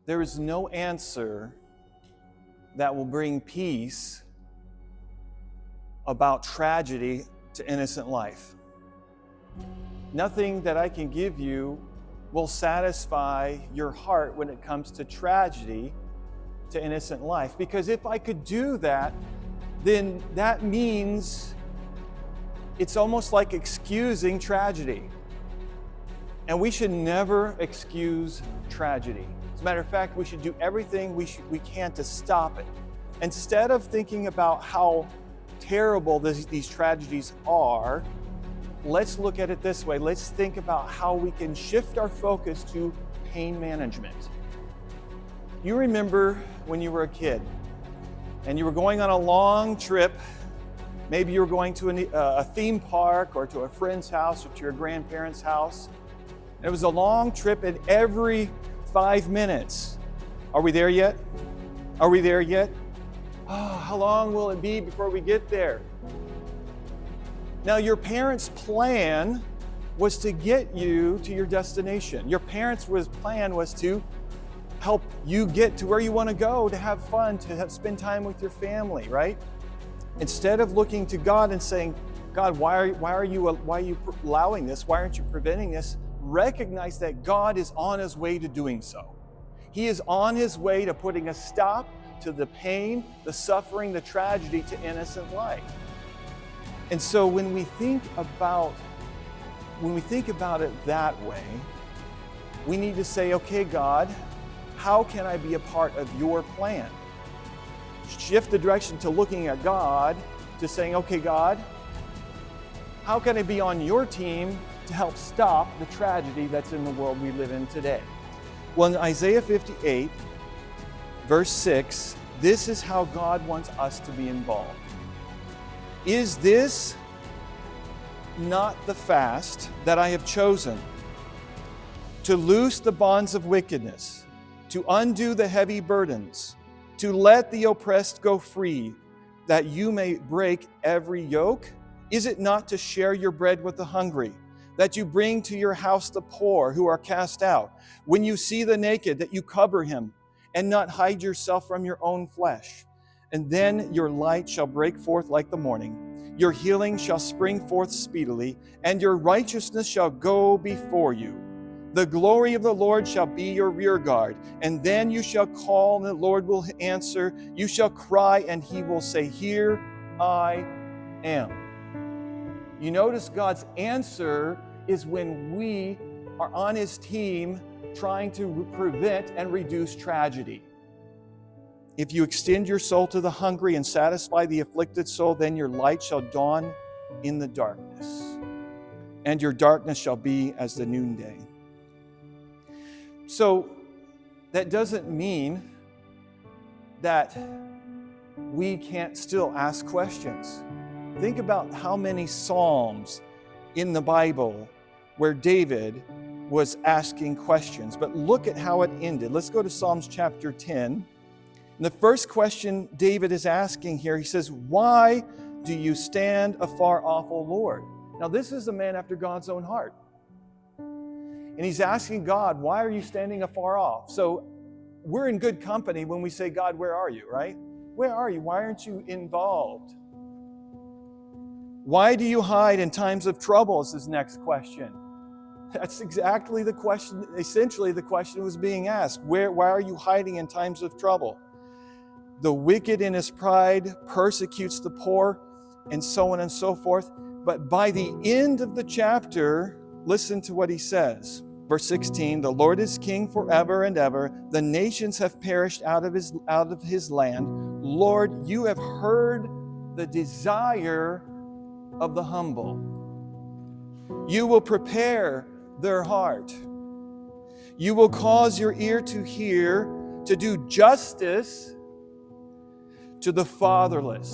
There is no answer that will bring peace about tragedy to innocent life. Nothing that I can give you will satisfy your heart when it comes to tragedy to innocent life. Because if I could do that, then that means it's almost like excusing tragedy. And we should never excuse tragedy. As a matter of fact, we should do everything we can to stop it. Instead of thinking about how terrible these tragedies are, let's look at it this way. Let's think about how we can shift our focus to pain management. You remember when you were a kid and you were going on a long trip. Maybe you were going to a theme park or to a friend's house or to your grandparents' house. It was a long trip, and every 5 minutes, are we there yet? Are we there yet? Oh, how long will it be before we get there? Now, your parents' plan was to get you to your destination. Your parents' plan was to help you get to where you want to go, to have fun, to spend time with your family, right? Instead of looking to God and saying, God, why are you allowing this? Why aren't you preventing this? Recognize that God is on his way to doing so. He is on his way to putting a stop to the pain, the suffering, the tragedy to innocent life. And so when we think about it that way, we need to say, okay, God, how can I be a part of your plan? Shift the direction to looking at God, to saying, okay, God, how can I be on your team to help stop the tragedy that's in the world we live in today? Well, in Isaiah 58, verse 6, this is how God wants us to be involved. Is this not the fast that I have chosen? To loose the bonds of wickedness, to undo the heavy burdens, to let the oppressed go free, that you may break every yoke? Is it not to share your bread with the hungry, that you bring to your house the poor who are cast out? When you see the naked, that you cover him, and not hide yourself from your own flesh. And then your light shall break forth like the morning. Your healing shall spring forth speedily, and your righteousness shall go before you. The glory of the Lord shall be your rear guard. And then you shall call, and the Lord will answer. You shall cry, and he will say, here I am. You notice God's answer is when we are on his team trying to prevent and reduce tragedy. If you extend your soul to the hungry and satisfy the afflicted soul, then your light shall dawn in the darkness, and your darkness shall be as the noonday. So that doesn't mean that we can't still ask questions. Think about how many Psalms in the Bible where David was asking questions. But look at how it ended. Let's go to Psalms chapter 10. And the first question David is asking here, he says, why do you stand afar off, O Lord? Now this is a man after God's own heart. And he's asking God, why are you standing afar off? So we're in good company when we say, God, where are you, right? Where are you? Why aren't you involved? Why do you hide in times of trouble is his next question. That's exactly the question, essentially the question was being asked. Why are you hiding in times of trouble? The wicked in his pride persecutes the poor, and so on and so forth. But by the end of the chapter, listen to what he says. Verse 16, the Lord is king forever and ever. The nations have perished out of his land. Lord, you have heard the desire of the humble. You will prepare their heart. You will cause your ear to hear, to do justice to the fatherless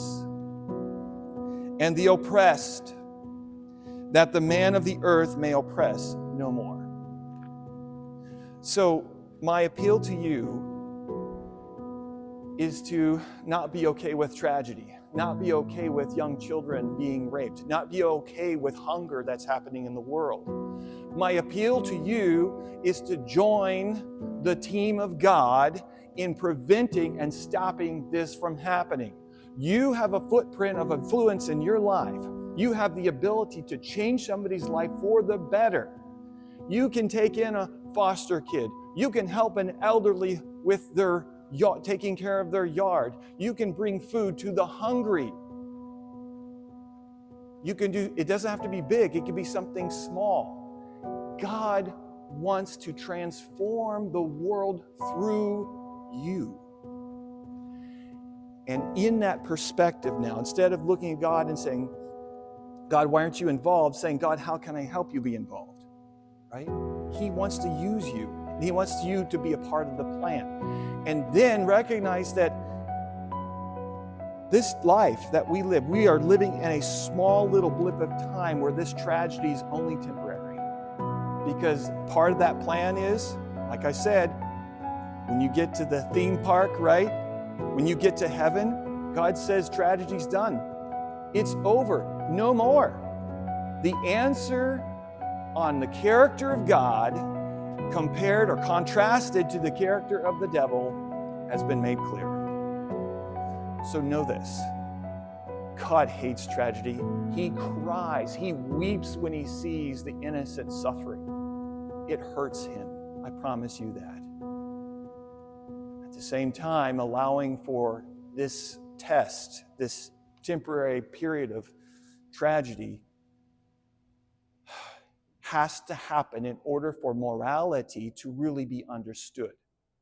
and the oppressed, that the man of the earth may oppress no more. So my appeal to you is to not be okay with tragedy, not be okay with young children being raped, not be okay with hunger that's happening in the world. My appeal to you is to join the team of God in preventing and stopping this from happening. You have a footprint of influence in your life. You have the ability to change somebody's life for the better. You can take in a foster kid. You can help an elderly with their taking care of their yard. You can bring food to the hungry. You can do, it doesn't have to be big, it can be something small. God wants to transform the world through you. And in that perspective now, instead of looking at God and saying, God, why aren't you involved? Saying, God, how can I help you be involved? Right? He wants to use you. He wants you to be a part of the plan. And then recognize that this life that we live, we are living in a small little blip of time where this tragedy is only temporary. Because part of that plan is, like I said, when you get to the theme park, right? When you get to heaven, God says tragedy's done. It's over. No more. The answer on the character of God compared or contrasted to the character of the devil has been made clear. So know this. God hates tragedy. He cries. He weeps when he sees the innocent suffering. It hurts him. I promise you that. At the same time, allowing for this test, this temporary period of tragedy, has to happen in order for morality to really be understood.